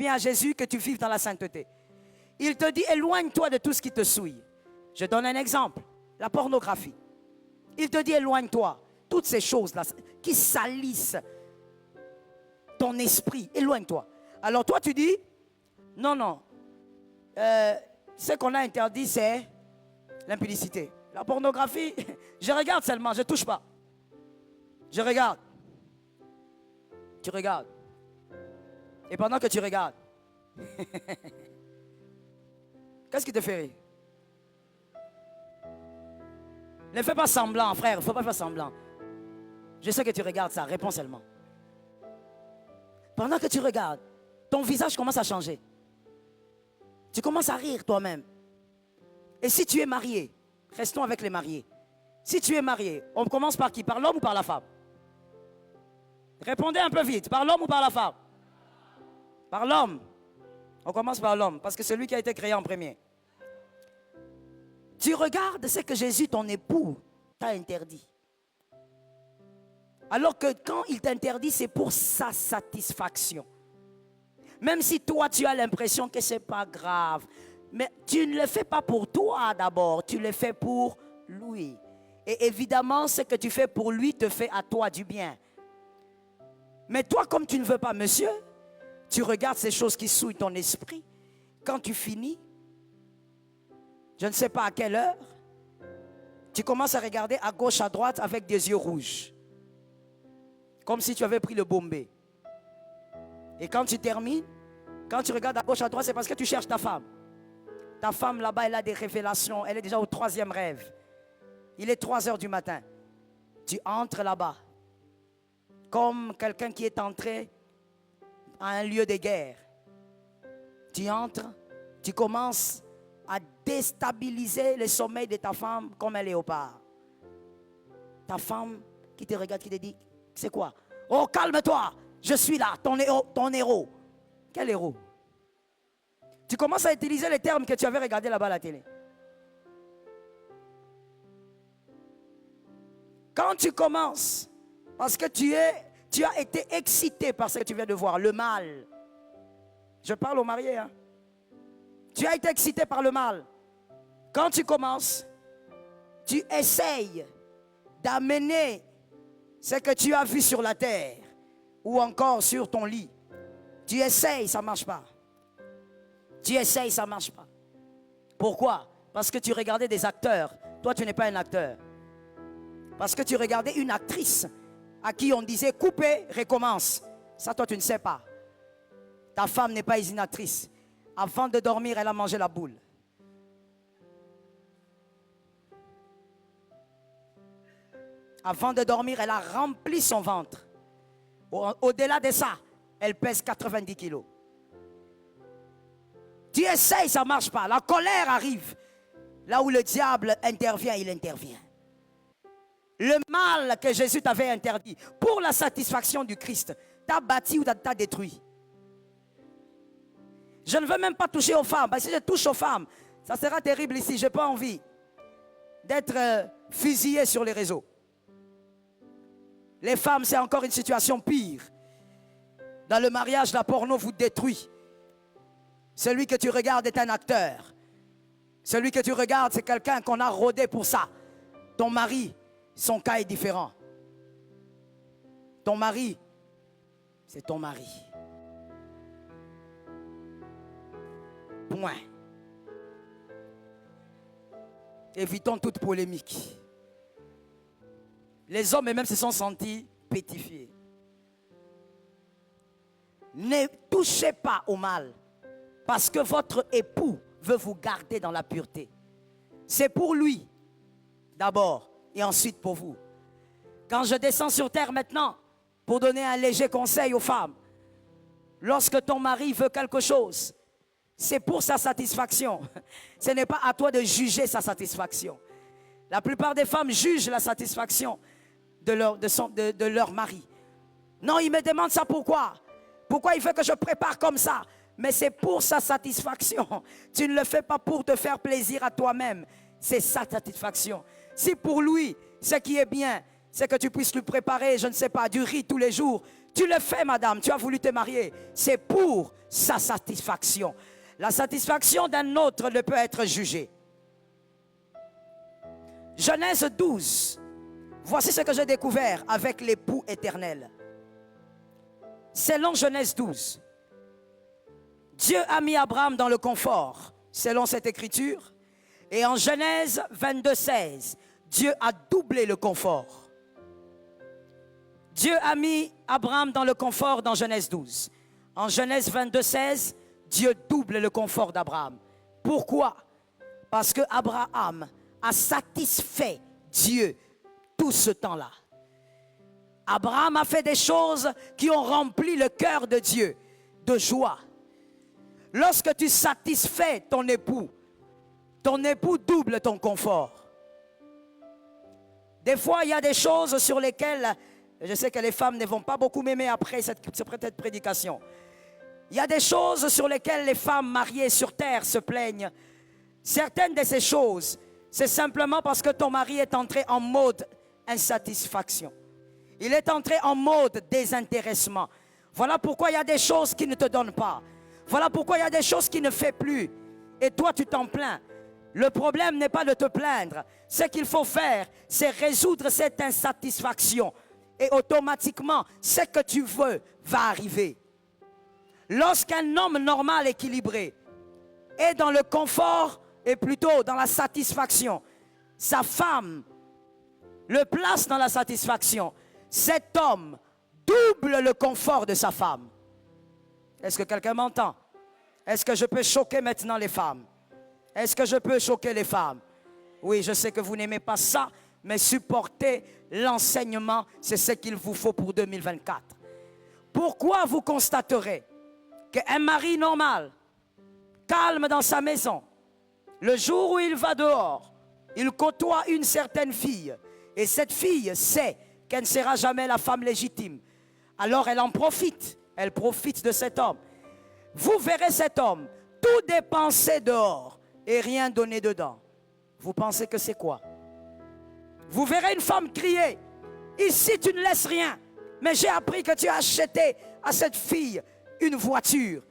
bien à Jésus que tu vives dans la sainteté. Il te dit, éloigne-toi de tout ce qui te souille. Je donne un exemple, la pornographie. Il te dit, éloigne-toi. Toutes ces choses-là qui salissent ton esprit, éloigne-toi. Alors toi, tu dis, non, non. Ce qu'on a interdit, c'est l'impudicité. La pornographie, je regarde seulement, je ne touche pas. Je regarde. Tu regardes. Et pendant que tu regardes, qu'est-ce qui te fait rire? Ne fais pas semblant, frère, il ne faut pas faire semblant. Je sais que tu regardes ça, réponds seulement. Pendant que tu regardes, ton visage commence à changer. Tu commences à rire toi-même. Et si tu es marié, restons avec les mariés. Si tu es marié, on commence par qui? Par l'homme ou par la femme? Répondez un peu vite, par l'homme ou par la femme? Par l'homme. On commence par l'homme, parce que c'est lui qui a été créé en premier. Tu regardes ce que Jésus, ton époux, t'a interdit. Alors que quand il t'interdit, c'est pour sa satisfaction. Même si toi, tu as l'impression que ce n'est pas grave. Mais tu ne le fais pas pour toi d'abord, tu le fais pour lui. Et évidemment, ce que tu fais pour lui te fait à toi du bien. Mais toi, comme tu ne veux pas, monsieur, tu regardes ces choses qui souillent ton esprit. Quand tu finis, je ne sais pas à quelle heure, tu commences à regarder à gauche, à droite avec des yeux rouges. Comme si tu avais pris le Bombay. Et quand tu termines, quand tu regardes à gauche, à droite, c'est parce que tu cherches ta femme. Ta femme là-bas, elle a des révélations. Elle est déjà au 3e rêve. Il est 3 heures du matin. Tu entres là-bas. Comme quelqu'un qui est entré à un lieu de guerre. Tu entres, tu commences à déstabiliser le sommeil de ta femme comme un léopard. Ta femme qui te regarde, qui te dit, c'est quoi? Oh, calme-toi, je suis là, ton héros. Quel héros? Tu commences à utiliser les termes que tu avais regardés là-bas à la télé. Quand tu commences, parce que tu as été excité par ce que tu viens de voir, le mal. Je parle aux mariés. Hein? Tu as été excité par le mal. Quand tu commences, tu essayes d'amener ce que tu as vu sur la terre ou encore sur ton lit. Tu essayes, ça ne marche pas. Tu essayes, ça ne marche pas. Pourquoi? Parce que tu regardais des acteurs. Toi, tu n'es pas un acteur. Parce que tu regardais une actrice à qui on disait coupez, recommence. Ça, toi, tu ne sais pas. Ta femme n'est pas une actrice. Avant de dormir, elle a mangé la boule. Avant de dormir, elle a rempli son ventre. Au-delà de ça, elle pèse 90 kilos. Tu essayes, ça ne marche pas. La colère arrive. Là où le diable intervient, il intervient. Le mal que Jésus t'avait interdit pour la satisfaction du Christ t'a bâti ou t'a détruit. Je ne veux même pas toucher aux femmes. Parce que si je touche aux femmes, ça sera terrible ici. Je n'ai pas envie d'être fusillé sur les réseaux. Les femmes, c'est encore une situation pire. Dans le mariage, la porno vous détruit. Celui que tu regardes est un acteur. Celui que tu regardes, c'est quelqu'un qu'on a rodé pour ça. Ton mari, son cas est différent. Ton mari, c'est ton mari. Point. Évitons toute polémique. Les hommes eux-mêmes se sont sentis pétrifiés. Ne touchez pas au mal, parce que votre époux veut vous garder dans la pureté. C'est pour lui, d'abord, et ensuite pour vous. Quand je descends sur terre maintenant, pour donner un léger conseil aux femmes, lorsque ton mari veut quelque chose, c'est pour sa satisfaction. Ce n'est pas à toi de juger sa satisfaction. La plupart des femmes jugent la satisfaction de leur mari. Non, il me demande ça pourquoi? Pourquoi il veut que je prépare comme ça? Mais c'est pour sa satisfaction. Tu ne le fais pas pour te faire plaisir à toi-même. C'est sa satisfaction. Si pour lui, ce qui est bien, c'est que tu puisses lui préparer, je ne sais pas, du riz tous les jours, Tu le fais, madame, tu as voulu te marier. C'est pour sa satisfaction. La satisfaction d'un autre ne peut être jugée. Genèse 12. Voici ce que j'ai découvert avec l'époux éternel. Selon Genèse 12, Dieu a mis Abraham dans le confort, selon cette écriture. Et en Genèse 22, 16, Dieu a doublé le confort. Dieu a mis Abraham dans le confort dans Genèse 12. En Genèse 22, 16, Dieu double le confort d'Abraham. Pourquoi? Parce que Abraham a satisfait Dieu tout ce temps-là. Abraham a fait des choses qui ont rempli le cœur de Dieu de joie. Lorsque tu satisfais ton époux double ton confort. Des fois, il y a des choses sur lesquelles, je sais que les femmes ne vont pas beaucoup m'aimer après cette prédication. Il y a des choses sur lesquelles les femmes mariées sur terre se plaignent. Certaines de ces choses, c'est simplement parce que ton mari est entré en mode insatisfaction. Il est entré en mode désintéressement. Voilà pourquoi il y a des choses qui ne te donnent pas. Voilà pourquoi il y a des choses qui ne fait plus. Et toi, tu t'en plains. Le problème n'est pas de te plaindre. Ce qu'il faut faire, c'est résoudre cette insatisfaction. Et automatiquement, ce que tu veux va arriver. Lorsqu'un homme normal, équilibré, est dans le confort et plutôt dans la satisfaction, sa femme le place dans la satisfaction. Cet homme double le confort de sa femme. Est-ce que quelqu'un m'entend? Est-ce que je peux choquer maintenant les femmes? Est-ce que je peux choquer les femmes? Oui, je sais que vous n'aimez pas ça, mais supportez l'enseignement, c'est ce qu'il vous faut pour 2024. Pourquoi vous constaterez qu'un mari normal, calme dans sa maison, le jour où il va dehors, il côtoie une certaine fille, et cette fille sait qu'elle ne sera jamais la femme légitime. Alors elle en profite, elle profite de cet homme. Vous verrez cet homme tout dépenser dehors et rien donner dedans. Vous pensez que c'est quoi? Vous verrez une femme crier, ici tu ne laisses rien, mais j'ai appris que tu as acheté à cette fille une voiture.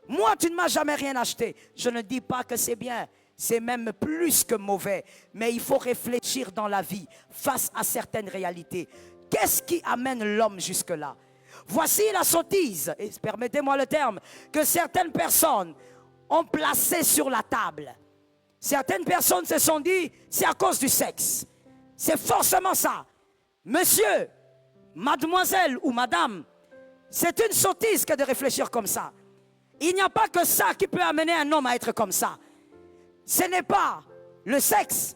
Moi tu ne m'as jamais rien acheté. Je ne dis pas que c'est bien, c'est même plus que mauvais, mais il faut réfléchir dans la vie face à certaines réalités. Qu'est-ce qui amène l'homme jusque-là? Voici la sottise, et permettez-moi le terme, que certaines personnes ont placé sur la table. Certaines personnes se sont dit, c'est à cause du sexe. C'est forcément ça. Monsieur, mademoiselle ou madame, c'est une sottise que de réfléchir comme ça. Il n'y a pas que ça qui peut amener un homme à être comme ça. Ce n'est pas le sexe,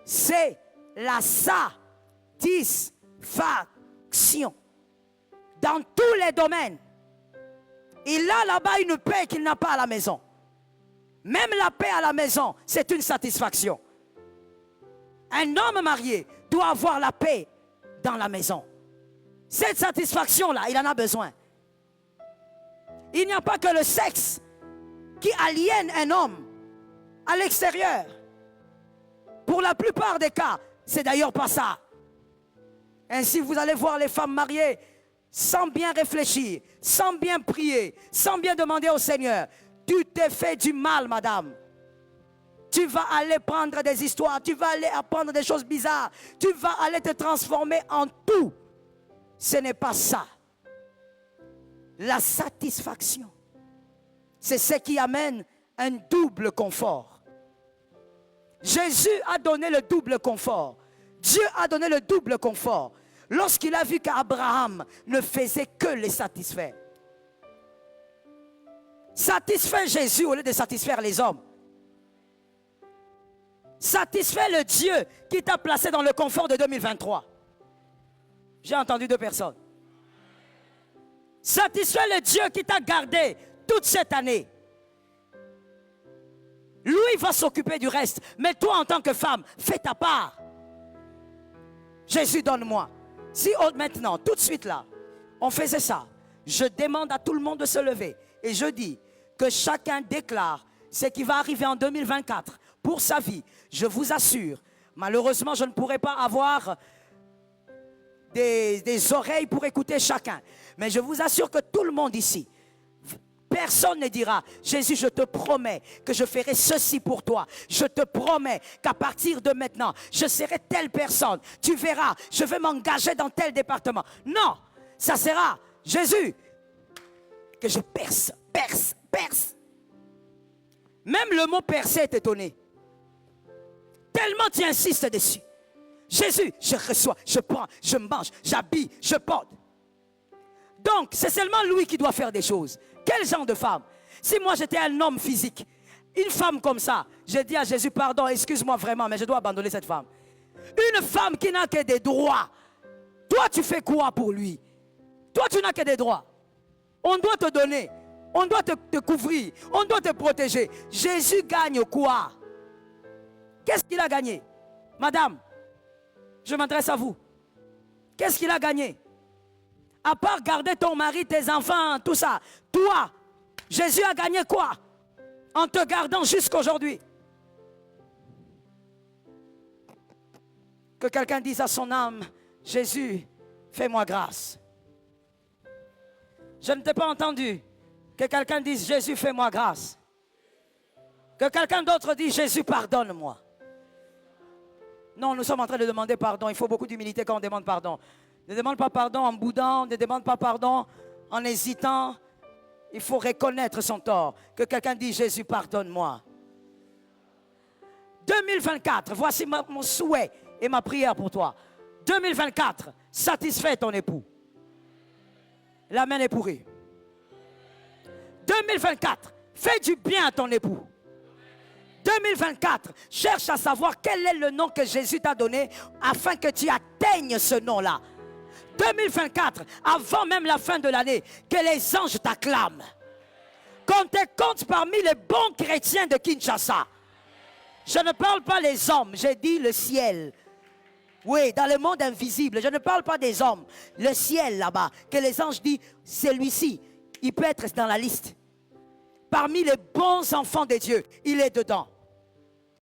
c'est la satisfaction. Dans tous les domaines. Il a là-bas une paix qu'il n'a pas à la maison. Même la paix à la maison, c'est une satisfaction. Un homme marié doit avoir la paix dans la maison. Cette satisfaction-là, il en a besoin. Il n'y a pas que le sexe qui aliène un homme à l'extérieur. Pour la plupart des cas, c'est d'ailleurs pas ça. Ainsi, vous allez voir les femmes mariées sans bien réfléchir, sans bien prier, sans bien demander au Seigneur. Tu t'es fait du mal, madame. Tu vas aller prendre des histoires, tu vas aller apprendre des choses bizarres, tu vas aller te transformer en tout. Ce n'est pas ça. La satisfaction, c'est ce qui amène un double confort. Jésus a donné le double confort. Dieu a donné le double confort. Lorsqu'il a vu qu'Abraham ne faisait que les satisfaire. Satisfait Jésus au lieu de satisfaire les hommes. Satisfait le Dieu qui t'a placé dans le confort de 2023. J'ai entendu deux personnes. Satisfait le Dieu qui t'a gardé toute cette année. Lui va s'occuper du reste. Mais toi en tant que femme, fais ta part. Jésus, donne-moi. Si maintenant, tout de suite là, on faisait ça, je demande à tout le monde de se lever et je dis que chacun déclare ce qui va arriver en 2024 pour sa vie. Je vous assure, malheureusement, je ne pourrai pas avoir des oreilles pour écouter chacun. Mais je vous assure que tout le monde ici, personne ne dira, Jésus, je te promets que je ferai ceci pour toi. Je te promets qu'à partir de maintenant, je serai telle personne. Tu verras, je vais m'engager dans tel département. Non, ça sera, Jésus, que je perce. Même le mot percer est étonné. Tellement tu insistes dessus. Jésus, je reçois, je prends, je mange, j'habille, je porte. Donc, c'est seulement lui qui doit faire des choses. Quel genre de femme? Si moi j'étais un homme physique, une femme comme ça, j'ai dit à Jésus, pardon, excuse-moi vraiment, mais je dois abandonner cette femme. Une femme qui n'a que des droits. Toi, tu fais quoi pour lui? Toi, tu n'as que des droits. On doit te donner, on doit te couvrir, on doit te protéger. Jésus gagne quoi? Qu'est-ce qu'il a gagné? Madame, je m'adresse à vous. Qu'est-ce qu'il a gagné? À part garder ton mari, tes enfants, tout ça. Toi, Jésus a gagné quoi? En te gardant jusqu'aujourd'hui. Que quelqu'un dise à son âme, Jésus, fais-moi grâce. Je ne t'ai pas entendu. Que quelqu'un dise, Jésus, fais-moi grâce. Que quelqu'un d'autre dise, Jésus, pardonne-moi. Non, nous sommes en train de demander pardon. Il faut beaucoup d'humilité quand on demande pardon. Ne demande pas pardon en boudant, ne demande pas pardon en hésitant. Il faut reconnaître son tort. Que quelqu'un dise, Jésus, pardonne-moi. 2024, voici mon souhait et ma prière pour toi. 2024, satisfais ton époux. La main est pourrie. 2024, fais du bien à ton époux. 2024, cherche à savoir quel est le nom que Jésus t'a donné afin que tu atteignes ce nom-là. 2024, avant même la fin de l'année, que les anges t'acclament. Qu'on te compte parmi les bons chrétiens de Kinshasa. Je ne parle pas les hommes, j'ai dit le ciel. Oui, dans le monde invisible, je ne parle pas des hommes. Le ciel là-bas, que les anges disent, celui-ci, il peut être dans la liste. Parmi les bons enfants de Dieu, il est dedans.